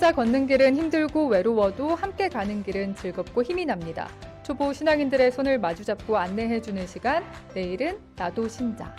혼자 걷는 길은 힘들고 외로워도 함께 가는 길은 즐겁고 힘이 납니다. 초보 신앙인들의 손을 마주잡고 안내해주는 시간, 내일은 나도 신자.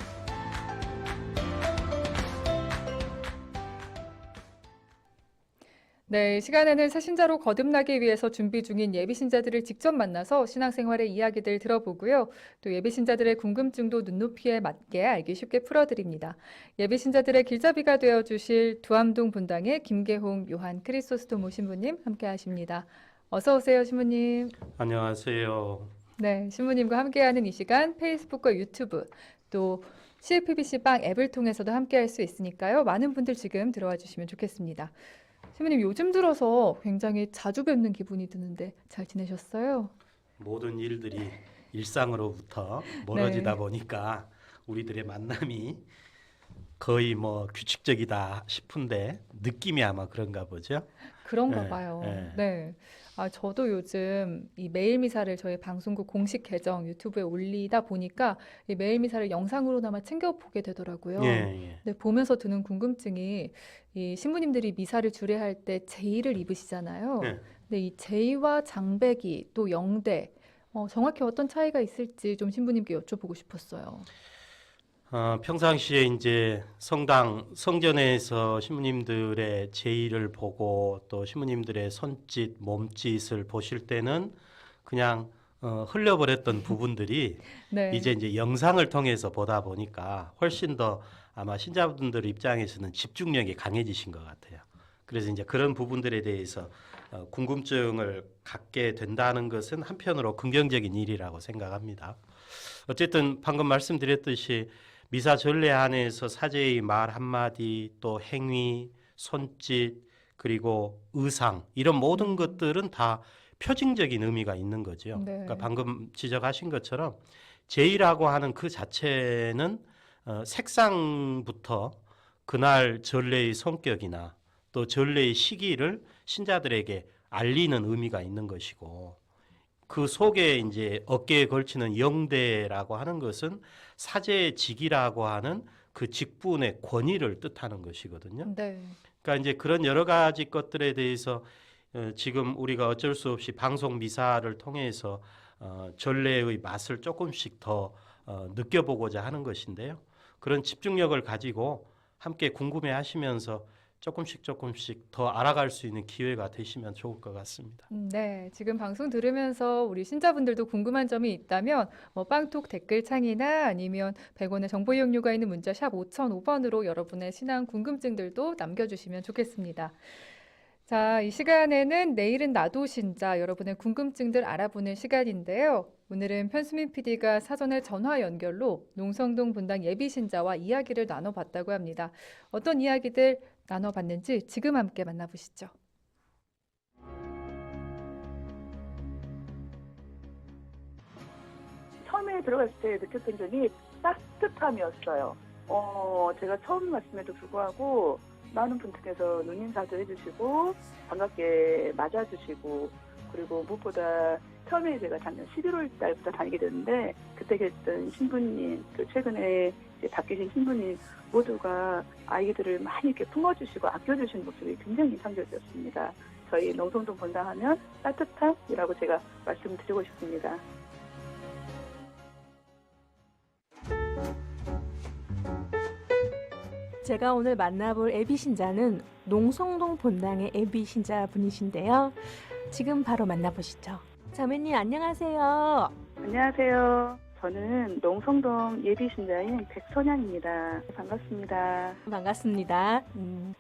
네, 이 시간에는 새신자로 거듭나기 위해서 준비 중인 예비신자들을 직접 만나서 신앙생활의 이야기들 들어보고요. 또 예비신자들의 궁금증도 눈높이에 맞게 알기 쉽게 풀어드립니다. 예비신자들의 길잡이가 되어주실 두암동 분당의 김계홍 요한 크리소스토모 신부님 함께 하십니다. 어서 오세요, 신부님. 안녕하세요. 네, 신부님과 함께하는 이 시간 페이스북과 유튜브 또 CFBC방 앱을 통해서도 함께할 수 있으니까요. 많은 분들 지금 들어와 주시면 좋겠습니다. 신부님 요즘 들어서 굉장히 자주 뵙는 기분이 드는데 잘 지내셨어요? 모든 일들이 일상으로부터 멀어지다 네. 보니까 우리들의 만남이 거의 규칙적이다 싶은데 느낌이 아마 그런가 보죠. 그런가 예, 봐요. 예. 네. 저도 요즘 이 매일 미사를 저희 방송국 공식 계정 유튜브에 올리다 보니까 이 매일 미사를 영상으로나마 챙겨 보게 되더라고요. 예, 예. 근데 보면서 드는 궁금증이 이 신부님들이 미사를 주례할 때 제의를 입으시잖아요. 예. 근데 이 제의와 장배기 또 영대 정확히 어떤 차이가 있을지 좀 신부님께 여쭤보고 싶었어요. 평상시에 이제 성전에서 신부님들의 제의를 보고 또 신부님들의 손짓, 몸짓을 보실 때는 그냥 흘려버렸던 부분들이 네. 이제 영상을 통해서 보다 보니까 훨씬 더 아마 신자분들 입장에서는 집중력이 강해지신 것 같아요. 그래서 이제 그런 부분들에 대해서 궁금증을 갖게 된다는 것은 한편으로 긍정적인 일이라고 생각합니다. 어쨌든 방금 말씀드렸듯이 미사 전례 안에서 사제의 말 한마디 또 행위, 손짓 그리고 의상 이런 모든 것들은 다 표징적인 의미가 있는 거죠. 네. 그러니까 방금 지적하신 것처럼 제의라고 하는 그 자체는 색상부터 그날 전례의 성격이나 또 전례의 시기를 신자들에게 알리는 의미가 있는 것이고 그 속에 이제 어깨에 걸치는 영대라고 하는 것은 사제의 직이라고 하는 그 직분의 권위를 뜻하는 것이거든요. 네. 그러니까 이제 그런 여러 가지 것들에 대해서 지금 우리가 어쩔 수 없이 방송 미사를 통해서 전례의 맛을 조금씩 더 느껴보고자 하는 것인데요. 그런 집중력을 가지고 함께 궁금해하시면서 조금씩 더 알아갈 수 있는 기회가 되시면 좋을 것 같습니다. 네, 지금 방송 들으면서 우리 신자분들도 궁금한 점이 있다면 빵톡 댓글창이나 아니면 100원의 정보 이용료가 있는 문자 샵 5005번으로 여러분의 신앙 궁금증들도 남겨주시면 좋겠습니다. 자, 이 시간에는 내일은 나도 신자 여러분의 궁금증들 알아보는 시간인데요. 오늘은 편수민 PD가 사전에 전화 연결로 농성동 분당 예비 신자와 이야기를 나눠봤다고 합니다. 어떤 이야기들 나눠봤는지 지금 함께 만나보시죠. 처음에 들어갔을 때 느꼈던 점이 따뜻함이었어요. 제가 처음 왔음에도 불구하고 많은 분들께서 눈인사도 해주시고 반갑게 맞아주시고 그리고 무엇보다 처음에 제가 작년 11월 달부터 다니게 됐는데 그때 계셨던 신부님 또 최근에 이제 바뀌신 신부님 모두가 아이들을 많이 이렇게 품어주시고 아껴주시는 모습이 굉장히 인상적이었습니다. 저희 농성동 본당하면 따뜻함이라고 제가 말씀드리고 싶습니다. 제가 오늘 만나볼 애비신자는 농성동 본당의 애비신자 분이신데요. 지금 바로 만나보시죠. 자매님 안녕하세요. 안녕하세요. 저는 농성동 예비신자인 백선양입니다. 반갑습니다. 반갑습니다.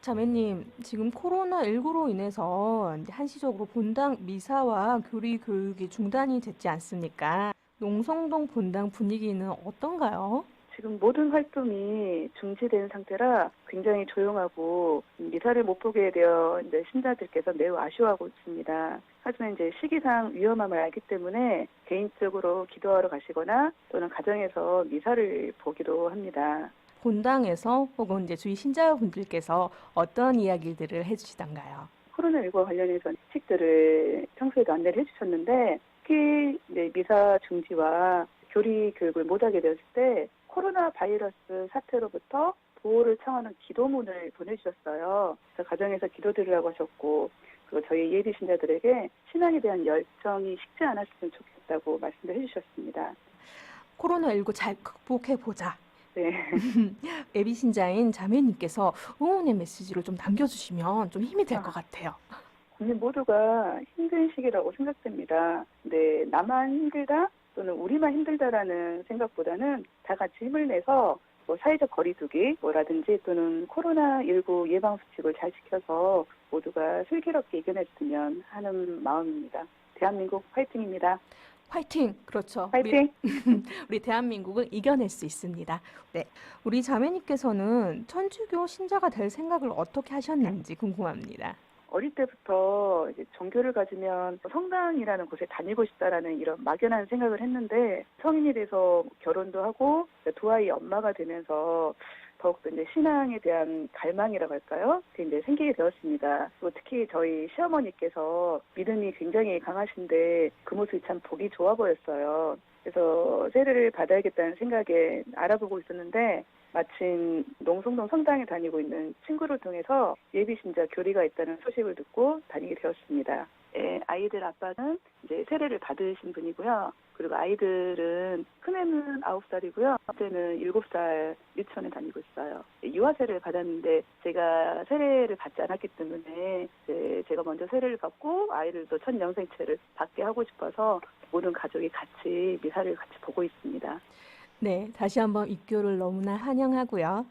자매님 지금 코로나19로 인해서 이제 한시적으로 본당 미사와 교리 교육이 중단이 됐지 않습니까? 농성동 본당 분위기는 어떤가요? 지금 모든 활동이 중지된 상태라 굉장히 조용하고 미사를 못 보게 되어 이제 신자들께서 매우 아쉬워하고 있습니다. 하지만 이제 시기상 위험함을 알기 때문에 개인적으로 기도하러 가시거나 또는 가정에서 미사를 보기도 합니다. 본당에서 혹은 이제 주위 신자분들께서 어떤 이야기들을 해주시던가요? 코로나19와 관련해서 식들을 평소에도 안내를 해주셨는데 특히 이제 미사 중지와 교리 교육을 못하게 되었을 때 코로나 바이러스 사태로부터 구호를 청하는 기도문을 보내주셨어요. 그래서 가정에서 기도드리라고 하셨고, 그리고 저희 예비 신자들에게 신앙에 대한 열정이 식지 않았으면 좋겠다고 말씀을 해주셨습니다. 코로나19 잘 극복해보자. 네. 예비 신자인 자매님께서 응원의 메시지를 좀 남겨주시면 좀 힘이 될 것 같아요. 국민 모두가 힘든 시기라고 생각됩니다. 근데 나만 힘들다 또는 우리만 힘들다라는 생각보다는 다 같이 힘을 내서 뭐 사회적 거리두기 뭐라든지 또는 코로나19 예방 수칙을 잘 지켜서 모두가 슬기롭게 이겨냈으면 하는 마음입니다. 대한민국 화이팅입니다. 화이팅! 그렇죠. 화이팅! 우리 대한민국은 이겨낼 수 있습니다. 네, 우리 자매님께서는 천주교 신자가 될 생각을 어떻게 하셨는지 궁금합니다. 어릴 때부터 이제 종교를 가지면 성당이라는 곳에 다니고 싶다라는 이런 막연한 생각을 했는데 성인이 돼서 결혼도 하고 두 아이 엄마가 되면서 더욱더 이제 신앙에 대한 갈망이라고 할까요? 그게 이제 생기게 되었습니다. 또 특히 저희 시어머니께서 믿음이 굉장히 강하신데 그 모습이 참 보기 좋아 보였어요. 그래서 세례를 받아야겠다는 생각에 알아보고 있었는데 마침 농성동 성당에 다니고 있는 친구를 통해서 예비신자 교리가 있다는 소식을 듣고 다니게 되었습니다. 예, 아이들 아빠는 이제 세례를 받으신 분이고요. 그리고 아이들은 큰애는 9살이고요. 첫째는 7살 유치원에 다니고 있어요. 유아세례를 받았는데 제가 세례를 받지 않았기 때문에 제가 먼저 세례를 받고 아이들도 첫 영생체를 받게 하고 싶어서 모든 가족이 같이 미사를 같이 보고 있습니다. 네, 다시 한번 입교를 너무나 환영하고요.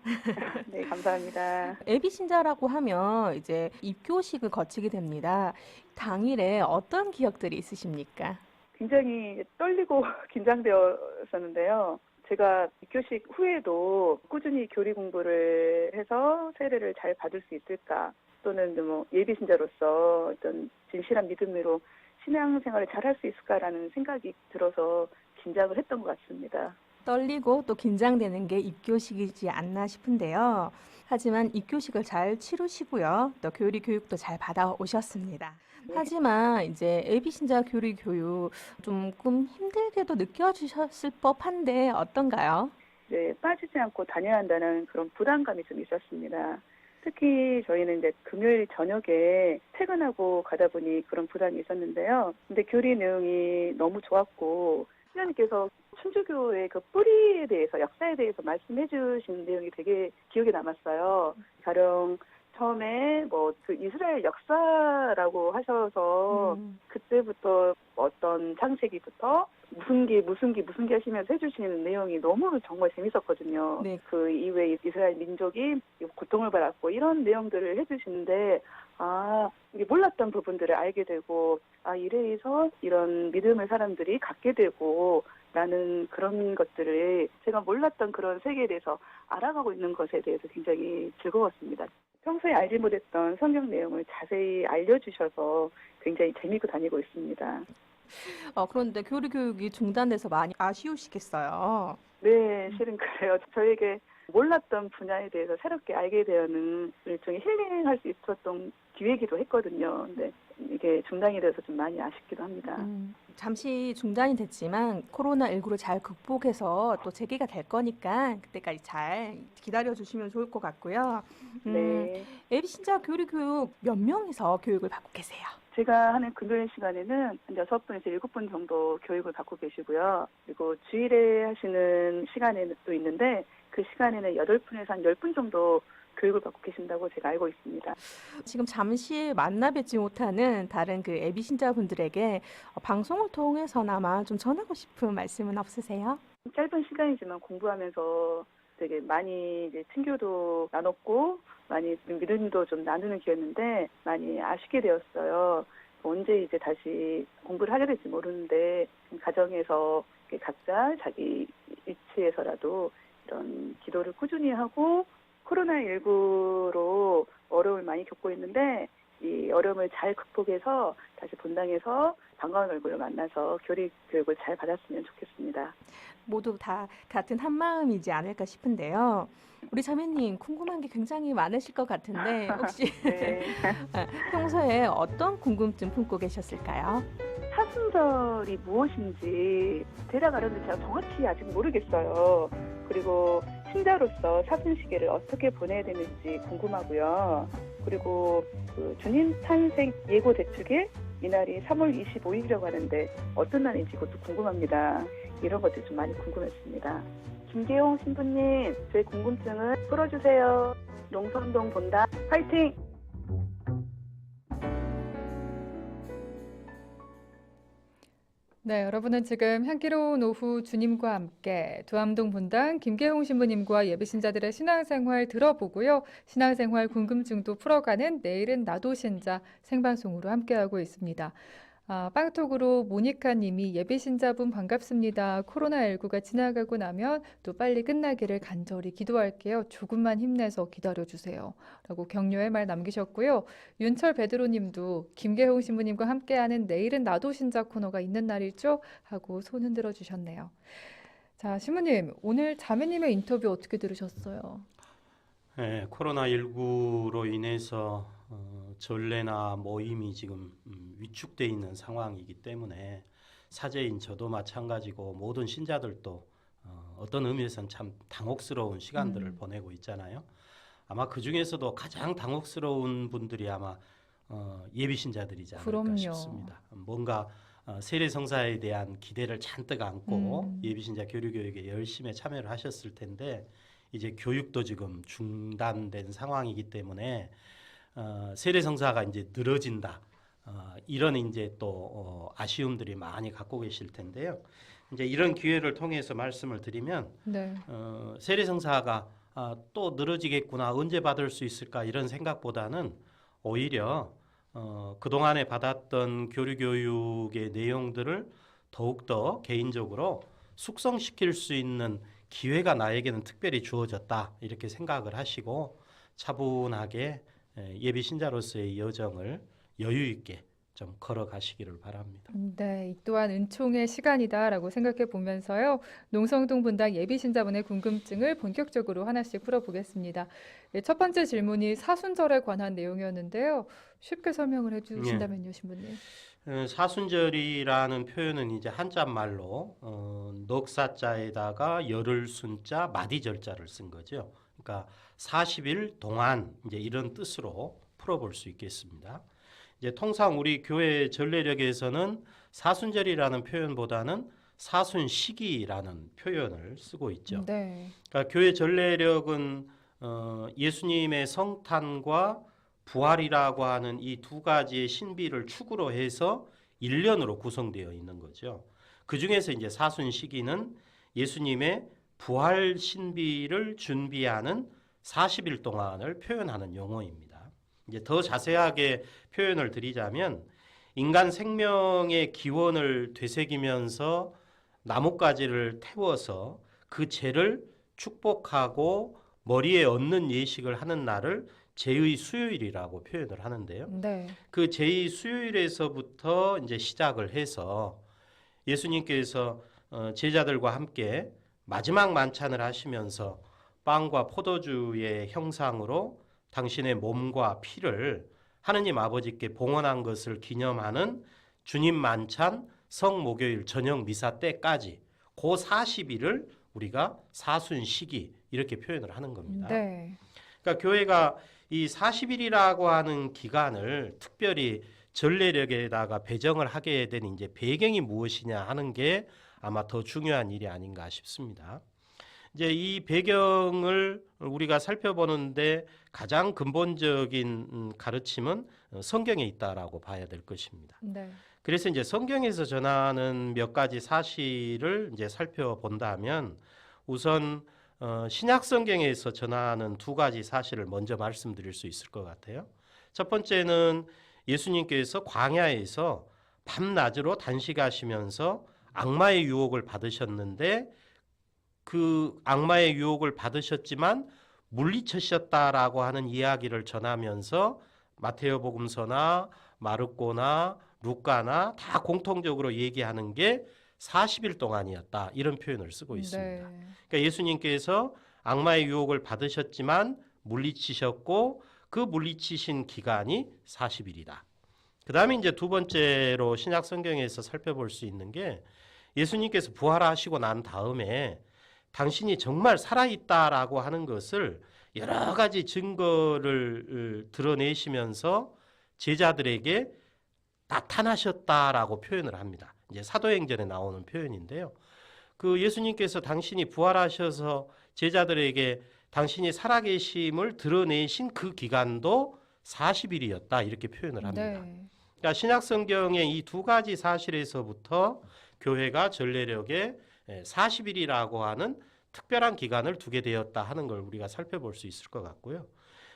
네, 감사합니다. 예비 신자라고 하면 이제 입교식을 거치게 됩니다. 당일에 어떤 기억들이 있으십니까? 굉장히 떨리고 긴장되었었는데요. 제가 입교식 후에도 꾸준히 교리 공부를 해서 세례를 잘 받을 수 있을까, 또는 뭐 예비 신자로서 어떤 진실한 믿음으로 신앙생활을 잘 할 수 있을까라는 생각이 들어서 긴장을 했던 것 같습니다. 떨리고 또 긴장되는 게 입교식이지 않나 싶은데요. 하지만 입교식을 잘 치르시고요. 또 교리 교육도 잘 받아오셨습니다. 하지만 이제 예비 신자 교리 교육 조금 힘들게도 느껴지셨을 법한데 어떤가요? 네, 빠지지 않고 다녀야 한다는 그런 부담감이 좀 있었습니다. 특히 저희는 이제 금요일 저녁에 퇴근하고 가다 보니 그런 부담이 있었는데요. 근데 교리 내용이 너무 좋았고 신자님께서 천주교의 그 뿌리에 대해서, 역사에 대해서 말씀해 주신 내용이 되게 기억에 남았어요. 가령 처음에 뭐 그 이스라엘 역사라고 하셔서 그때부터 어떤 창세기부터 무슨 기 하시면서 해주시는 내용이 너무 정말 재밌었거든요. 네. 그 이후에 이스라엘 민족이 고통을 받았고 이런 내용들을 해주시는데 이게 몰랐던 부분들을 알게 되고 이래서 이런 믿음의 사람들이 갖게 되고 라는 그런 것들을 제가 몰랐던 그런 세계에 대해서 알아가고 있는 것에 대해서 굉장히 즐거웠습니다. 평소에 알지 못했던 성경 내용을 자세히 알려주셔서 굉장히 재미있고 다니고 있습니다. 그런데 교리 교육이 중단돼서 많이 아쉬우시겠어요. 네, 실은 그래요. 저에게 몰랐던 분야에 대해서 새롭게 알게 되는 일종의 힐링할 수 있었던 기회이기도 했거든요. 근데 이게 중단이 돼서 좀 많이 아쉽기도 합니다. 잠시 중단이 됐지만 코로나19를 잘 극복해서 또 재개가 될 거니까 그때까지 잘 기다려주시면 좋을 것 같고요. 네. 예비 신자 교리 교육 몇 명이서 교육을 받고 계세요? 제가 하는 금요일 시간에는 한 6분에서 7분 정도 교육을 받고 계시고요. 그리고 주일에 하시는 시간에도 있는데 그 시간에는 8분에서 한 10분 정도 교육을 받고 계신다고 제가 알고 있습니다. 지금 잠시 만나 뵙지 못하는 다른 그 예비 신자분들에게 방송을 통해서나마 좀 전하고 싶은 말씀은 없으세요? 짧은 시간이지만 공부하면서 되게 많이 이제 친교도 나눴고 많이 믿음도 좀 나누는 기회였는데 많이 아쉽게 되었어요. 언제 이제 다시 공부를 하게 될지 모르는데 가정에서 각자 자기 위치에서라도 이런 기도를 꾸준히 하고 코로나19로 어려움을 많이 겪고 있는데 이 어려움을 잘 극복해서 다시 본당에서 반가운 얼굴을 만나서 교리 교육을 잘 받았으면 좋겠습니다. 모두 다 같은 한 마음이지 않을까 싶은데요. 우리 자매님 궁금한 게 굉장히 많으실 것 같은데 혹시 네. 평소에 어떤 궁금증 품고 계셨을까요? 사순절이 무엇인지 대략 알았는데 제가 정확히 아직 모르겠어요. 그리고 신자로서 사순시계를 어떻게 보내야 되는지 궁금하고요. 그리고 그 주님 탄생 예고 대축일 이날이 3월 25일이라고 하는데 어떤 날인지 그것도 궁금합니다. 이런 것들이 좀 많이 궁금했습니다. 김계홍 신부님, 제 궁금증을 풀어주세요. 농선동 본다. 화이팅! 네, 여러분은 지금 향기로운 오후 주님과 함께 두암동 본당 김계홍 신부님과 예비신자들의 신앙생활 들어보고요. 신앙생활 궁금증도 풀어가는 내일은 나도 신자 생방송으로 함께하고 있습니다. 빵톡으로 모니카 님이 예비신자분 반갑습니다. 코로나19가 지나가고 나면 또 빨리 끝나기를 간절히 기도할게요. 조금만 힘내서 기다려주세요. 라고 격려의 말 남기셨고요. 윤철 베드로 님도 김계홍 신부님과 함께하는 내일은 나도 신자 코너가 있는 날이죠? 하고 손 흔들어 주셨네요. 자, 신부님, 오늘 자매님의 인터뷰 어떻게 들으셨어요? 네, 코로나19로 인해서 전례나 모임이 지금 위축돼 있는 상황이기 때문에 사제인 저도 마찬가지고 모든 신자들도 어떤 의미에서는 참 당혹스러운 시간들을 보내고 있잖아요. 아마 그 중에서도 가장 당혹스러운 분들이 아마 예비 신자들이지 않을까 그럼요. 싶습니다. 뭔가 세례성사에 대한 기대를 잔뜩 안고 예비 신자 교류 교육에 열심히 참여를 하셨을 텐데 이제 교육도 지금 중단된 상황이기 때문에 세례성사가 이제 늘어진다. 이런 이제 또 아쉬움들이 많이 갖고 계실 텐데요. 이제 이런 기회를 통해서 말씀을 드리면 네. 세례성사가 또 늘어지겠구나, 언제 받을 수 있을까 이런 생각보다는 오히려 그동안에 받았던 교류 교육의 내용들을 더욱더 개인적으로 숙성시킬 수 있는 기회가 나에게는 특별히 주어졌다 이렇게 생각을 하시고 차분하게 예비 신자로서의 여정을 여유 있게 좀 걸어가시기를 바랍니다. 네, 이 또한 은총의 시간이다라고 생각해 보면서요. 농성동 본당 예비 신자분의 궁금증을 본격적으로 하나씩 풀어보겠습니다. 네, 첫 번째 질문이 사순절에 관한 내용이었는데요. 쉽게 설명을 해주신다면요, 신부님. 사순절이라는 표현은 이제 한자말로 넉사자에다가 열을 순자 마디절자를 쓴 거죠. 그러니까 40일 동안 이제 이런 뜻으로 풀어볼 수 있겠습니다. 이제 통상 우리 교회 전례력에서는 사순절이라는 표현보다는 사순시기라는 표현을 쓰고 있죠. 네. 그러니까 교회 전례력은 예수님의 성탄과 부활이라고 하는 이 두 가지의 신비를 축으로 해서 1년으로 구성되어 있는 거죠. 그 중에서 이제 사순시기는 예수님의 부활 신비를 준비하는 40일 동안을 표현하는 용어입니다. 이제 더 자세하게 표현을 드리자면 인간 생명의 기원을 되새기면서 나뭇가지를 태워서 그 죄를 축복하고 머리에 얹는 예식을 하는 날을 제의 수요일이라고 표현을 하는데요. 네. 그 제의 수요일에서부터 이제 시작을 해서 예수님께서 제자들과 함께 마지막 만찬을 하시면서 빵과 포도주의 형상으로 당신의 몸과 피를 하느님 아버지께 봉헌한 것을 기념하는 주님 만찬 성목요일 저녁 미사 때까지 그 40일을 우리가 사순시기 이렇게 표현을 하는 겁니다. 네. 그러니까 교회가 이 40일이라고 하는 기간을 특별히 전례력에다가 배정을 하게 된 이제 배경이 무엇이냐 하는 게 아마 더 중요한 일이 아닌가 싶습니다. 이제 이 배경을 우리가 살펴보는데 가장 근본적인 가르침은 성경에 있다라고 봐야 될 것입니다. 네. 그래서 이제 성경에서 전하는 몇 가지 사실을 이제 살펴본다면 우선 신약 성경에서 전하는 두 가지 사실을 먼저 말씀드릴 수 있을 것 같아요. 첫 번째는 예수님께서 광야에서 밤낮으로 단식하시면서 악마의 유혹을 받으셨는데 그 악마의 유혹을 받으셨지만 물리치셨다라고 하는 이야기를 전하면서 마테오복음서나 마르코나 루카나 다 공통적으로 얘기하는 게 40일 동안이었다 이런 표현을 쓰고 있습니다. 네. 그러니까 예수님께서 악마의 유혹을 받으셨지만 물리치셨고 그 물리치신 기간이 40일이다. 그 다음에 이제 두 번째로 신약 성경에서 살펴볼 수 있는 게 예수님께서 부활하시고 난 다음에 당신이 정말 살아있다라고 하는 것을 여러 가지 증거를 드러내시면서 제자들에게 나타나셨다라고 표현을 합니다. 이제 사도행전에 나오는 표현인데요. 그 예수님께서 당신이 부활하셔서 제자들에게 당신이 살아계심을 드러내신 그 기간도 40일이었다 이렇게 표현을 합니다. 네. 그러니까 신약 성경의 이 두 가지 사실에서부터 교회가 전례력에 40일이라고 하는 특별한 기간을 두게 되었다 하는 걸 우리가 살펴볼 수 있을 것 같고요.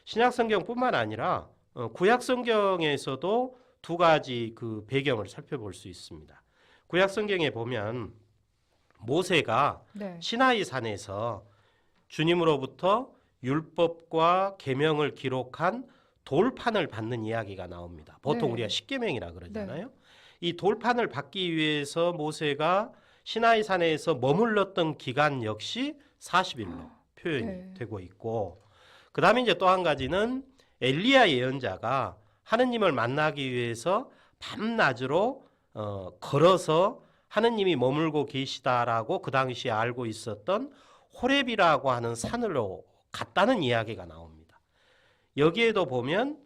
신약 성경뿐만 아니라 구약 성경에서도 두 가지 그 배경을 살펴볼 수 있습니다. 구약 성경에 보면 모세가 네. 시나이 산에서 주님으로부터 율법과 계명을 기록한 돌판을 받는 이야기가 나옵니다. 보통 네. 우리가 십계명이라 그러잖아요. 이 돌판을 받기 위해서 모세가 시나이 산에서 머물렀던 기간 역시 40일로 표현이 네. 되고 있고, 그 다음에 이제 또 한 가지는 엘리야 예언자가 하느님을 만나기 위해서 밤낮으로 걸어서 하느님이 머물고 계시다라고 그 당시에 알고 있었던 호렙이라고 하는 산으로 갔다는 이야기가 나옵니다. 여기에도 보면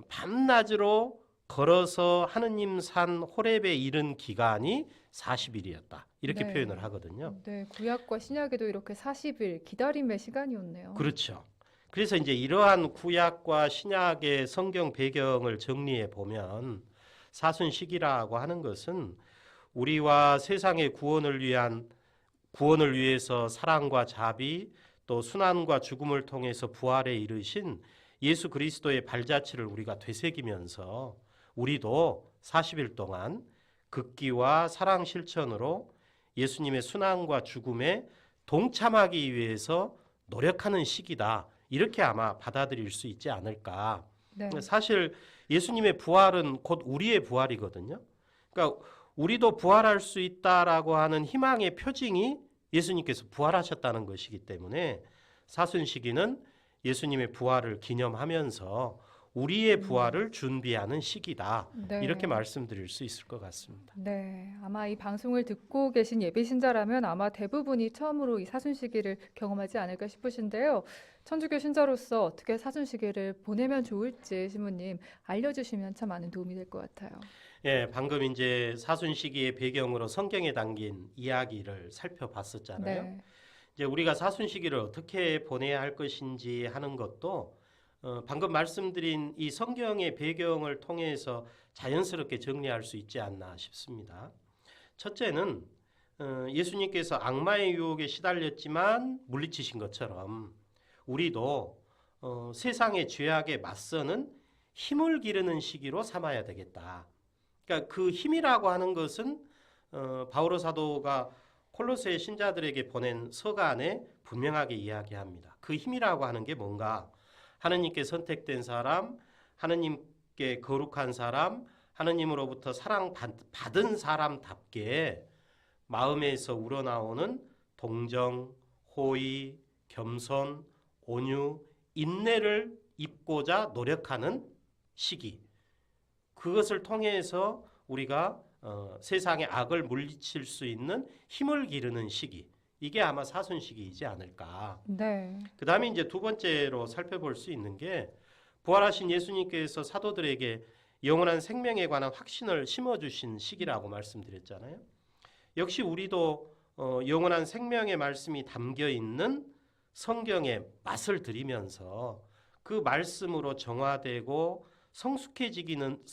밤낮으로 걸어서 하느님 산 호렙에 이른 기간이 40일이었다. 이렇게 네. 표현을 하거든요. 네, 구약과 신약에도 이렇게 40일 기다림의 시간이었네요. 그렇죠. 그래서 이제 이러한 구약과 신약의 성경 배경을 정리해 보면 사순시기라고 하는 것은 우리와 세상의 구원을 위해서 사랑과 자비 또 순환과 죽음을 통해서 부활에 이르신 예수 그리스도의 발자취를 우리가 되새기면서 우리도 40일 동안 극기와 사랑 실천으로 예수님의 순환과 죽음에 동참하기 위해서 노력하는 시기다. 이렇게 아마 받아들일 수 있지 않을까. 네. 사실 예수님의 부활은 곧 우리의 부활이거든요. 그러니까 우리도 부활할 수 있다라고 하는 희망의 표징이 예수님께서 부활하셨다는 것이기 때문에 사순시기는 예수님의 부활을 기념하면서 우리의 부활을 준비하는 시기다. 네. 이렇게 말씀드릴 수 있을 것 같습니다. 네, 아마 이 방송을 듣고 계신 예비신자라면 아마 대부분이 처음으로 이 사순시기를 경험하지 않을까 싶으신데요. 천주교 신자로서 어떻게 사순시기를 보내면 좋을지 신부님 알려주시면 참 많은 도움이 될 것 같아요. 예, 방금 이제 사순시기의 배경으로 성경에 담긴 이야기를 살펴봤었잖아요. 네, 이제 우리가 사순시기를 어떻게 보내야 할 것인지 하는 것도 방금 말씀드린 이 성경의 배경을 통해서 자연스럽게 정리할 수 있지 않나 싶습니다. 첫째는 예수님께서 악마의 유혹에 시달렸지만 물리치신 것처럼 우리도 세상의 죄악에 맞서는 힘을 기르는 시기로 삼아야 되겠다. 그러니까 그 힘이라고 하는 것은 바오로 사도가 콜로새 신자들에게 보낸 서간에 분명하게 이야기합니다. 그 힘이라고 하는 게 뭔가? 하느님께 선택된 사람, 하느님께 거룩한 사람, 하느님으로부터 사랑받은 사람답게 마음에서 우러나오는 동정, 호의, 겸손, 온유, 인내를 입고자 노력하는 시기. 그것을 통해서 우리가 세상의 악을 물리칠 수 있는 힘을 기르는 시기. 이게 아마 사순시기이지 않을까. 네, 그 다음에 이제 두 번째로 살펴볼 수 있는 게 부활하신 예수님께서 사도들에게 영원한 생명에 관한 확신을 심어주신 시기라고 말씀드렸잖아요. 역시 우리도 영원한 생명의 말씀이 담겨 있는 성경의 맛을 들이면서 그 말씀으로 정화되고 성숙해지는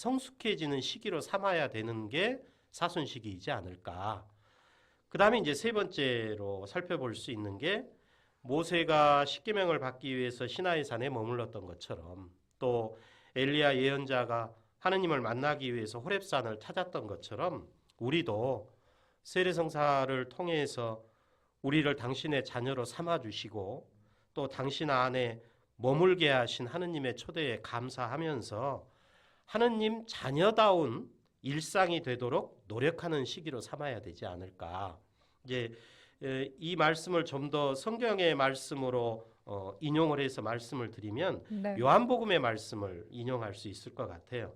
시기로 삼아야 되는 게 사순시기이지 않을까. 그 다음에 이제 세 번째로 살펴볼 수 있는 게 모세가 십계명을 받기 위해서 시나이 산에 머물렀던 것처럼 또 엘리야 예언자가 하느님을 만나기 위해서 호렙산을 찾았던 것처럼 우리도 세례성사를 통해서 우리를 당신의 자녀로 삼아주시고 또 당신 안에 머물게 하신 하느님의 초대에 감사하면서 하느님 자녀다운 일상이 되도록 노력하는 시기로 삼아야 되지 않을까. 이제 이 말씀을 좀 더 성경의 말씀으로 인용을 해서 말씀을 드리면 네, 요한복음의 말씀을 인용할 수 있을 것 같아요.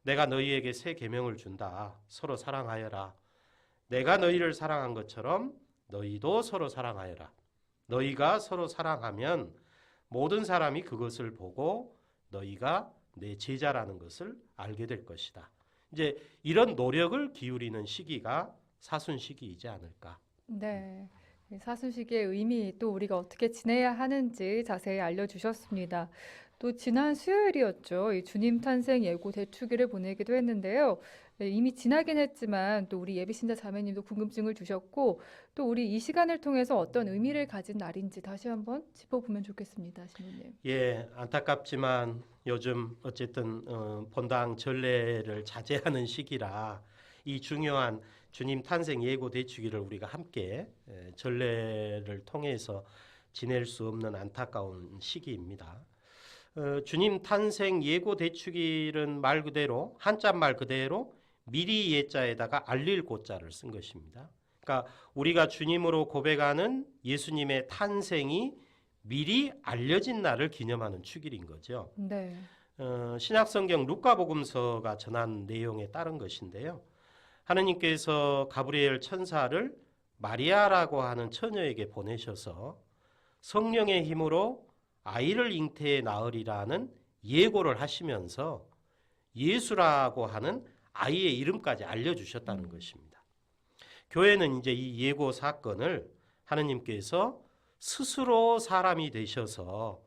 내가 너희에게 새 계명을 준다. 서로 사랑하여라. 내가 너희를 사랑한 것처럼 너희도 서로 사랑하여라. 너희가 서로 사랑하면 모든 사람이 그것을 보고 너희가 내 제자라는 것을 알게 될 것이다. 이제 이런 노력을 기울이는 시기가 사순 시기이지 않을까. 네. 이 사순시기의 의미 또 우리가 어떻게 지내야 하는지 자세히 알려주셨습니다. 또 지난 수요일이었죠. 이 주님 탄생 예고 대축일을 보내기도 했는데요. 네, 이미 지나긴 했지만 또 우리 예비신자 자매님도 궁금증을 주셨고 또 우리 이 시간을 통해서 어떤 의미를 가진 날인지 다시 한번 짚어보면 좋겠습니다, 신부님. 예, 안타깝지만 요즘 어쨌든 본당 전례를 자제하는 시기라 이 중요한 주님 탄생 예고 대축일을 우리가 함께 전례를 통해서 지낼 수 없는 안타까운 시기입니다. 주님 탄생 예고 대축일은 말 그대로 한자말 그대로 미리 예자에다가 알릴 고자를 쓴 것입니다. 그러니까 우리가 주님으로 고백하는 예수님의 탄생이 미리 알려진 날을 기념하는 축일인 거죠. 네. 신약성경 루카복음서가 전한 내용에 따른 것인데요. 하느님께서 가브리엘 천사를 마리아라고 하는 처녀에게 보내셔서 성령의 힘으로 아이를 잉태에 낳으리라는 예고를 하시면서 예수라고 하는 아이의 이름까지 알려주셨다는 것입니다. 교회는 이제 이 예고 사건을 하느님께서 스스로 사람이 되셔서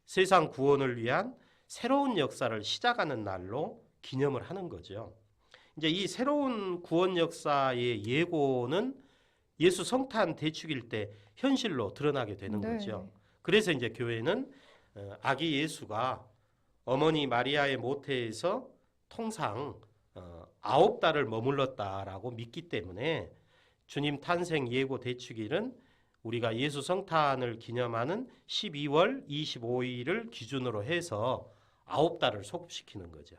세상 구원을 위한 새로운 역사를 시작하는 날로 기념을 하는 거죠. 이제 이 새로운 구원 역사의 예고는 예수 성탄 대축일 때 현실로 드러나게 되는 네. 거죠. 그래서 이제 교회는 아기 예수가 어머니 마리아의 모태에서 통상 9달을 머물렀다라고 믿기 때문에 주님 탄생 예고 대축일은 우리가 예수 성탄을 기념하는 12월 25일을 기준으로 해서 9달을 소급시키는 거죠.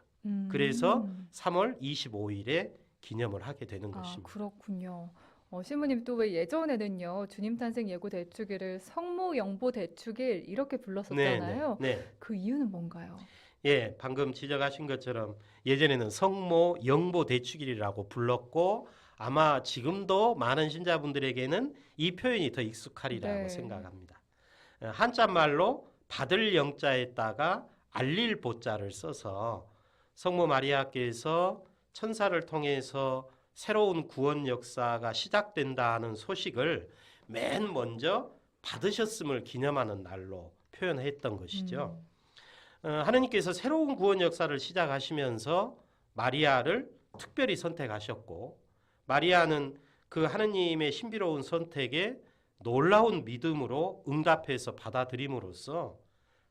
그래서 3월 25일에 기념을 하게 되는 아, 것입니다. 그렇군요. 신부님 또 왜 예전에는요, 주님 탄생 예고 대축일을 성모 영보 대축일 이렇게 불렀었잖아요. 네. 그 이유는 뭔가요? 예, 방금 지적하신 것처럼 예전에는 성모 영보 대축일이라고 불렀고 아마 지금도 많은 신자분들에게는 이 표현이 더 익숙하리라고 네. 생각합니다. 한자말로 받을 영자에다가 알릴 보자를 써서 성모 마리아께서 천사를 통해서 새로운 구원 역사가 시작된다는 소식을 맨 먼저 받으셨음을 기념하는 날로 표현했던 것이죠. 하느님께서 새로운 구원 역사를 시작하시면서 마리아를 특별히 선택하셨고 마리아는 그 하느님의 신비로운 선택에 놀라운 믿음으로 응답해서 받아들임으로써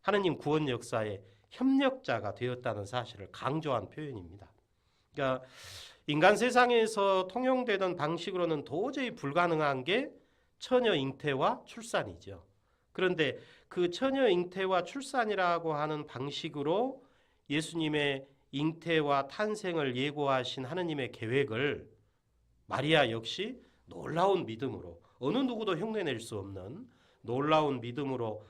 하느님 구원 역사의 협력자가 되었다는 사실을 강조한 표현입니다. 그러니까 인간 세상에서 통용되던 방식으로는 도저히 불가능한 게 처녀 잉태와 출산이죠. 그런데 그 처녀 잉태와 출산이라고 하는 방식으로 예수님의 잉태와 탄생을 예고하신 하느님의 계획을 마리아 역시 놀라운 믿음으로 어느 누구도 흉내낼 수 없는 놀라운 믿음으로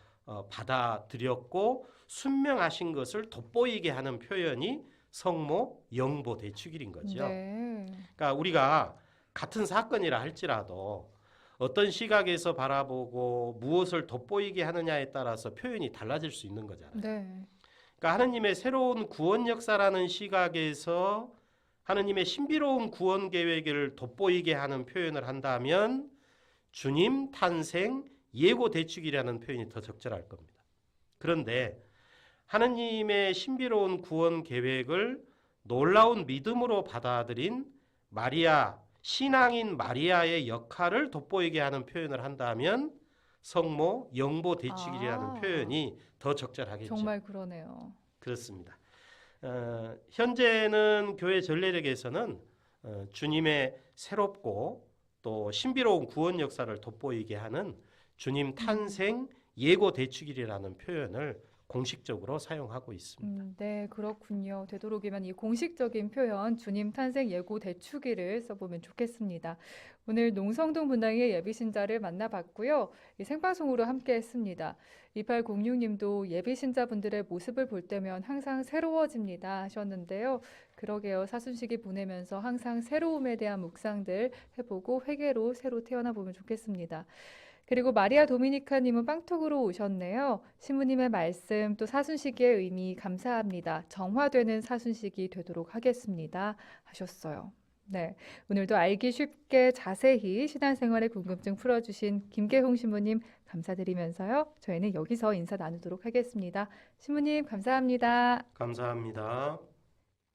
받아들였고 순명하신 것을 돋보이게 하는 표현이 성모 영보 대축일인 거죠. 네. 그러니까 우리가 같은 사건이라 할지라도 어떤 시각에서 바라보고 무엇을 돋보이게 하느냐에 따라서 표현이 달라질 수 있는 거잖아요. 네. 그러니까 하느님의 새로운 구원 역사라는 시각에서 하느님의 신비로운 구원 계획을 돋보이게 하는 표현을 한다면 주님 탄생 예고 대축이라는 표현이 더 적절할 겁니다. 그런데 하느님의 신비로운 구원 계획을 놀라운 믿음으로 받아들인 마리아, 신앙인 마리아의 역할을 돋보이게 하는 표현을 한다면 성모 영보 대축일이라는 표현이 더 적절하겠죠. 정말 그러네요. 그렇습니다. 현재는 교회 전례력에서는 주님의 새롭고 또 신비로운 구원 역사를 돋보이게 하는 주님 탄생 예고 대축일이라는 표현을 공식적으로 사용하고 있습니다. 네, 그렇군요. 되도록이면 이 공식적인 표현 주님 탄생 예고 대축일을 써보면 좋겠습니다. 오늘 농성동 분당의 예비신자를 만나봤고요. 이 생방송으로 함께했습니다. 2806님도 예비신자분들의 모습을 볼 때면 항상 새로워집니다 하셨는데요. 그러게요. 사순시기 보내면서 항상 새로움에 대한 묵상들 해보고 회개로 새로 태어나 보면 좋겠습니다. 그리고 마리아 도미니카님은 빵톡으로 오셨네요. 신부님의 말씀 또 사순시기의 의미 감사합니다. 정화되는 사순시기 되도록 하겠습니다. 하셨어요. 네, 오늘도 알기 쉽게 자세히 신앙생활의 궁금증 풀어주신 김계홍 신부님 감사드리면서요. 저희는 여기서 인사 나누도록 하겠습니다. 신부님 감사합니다. 감사합니다.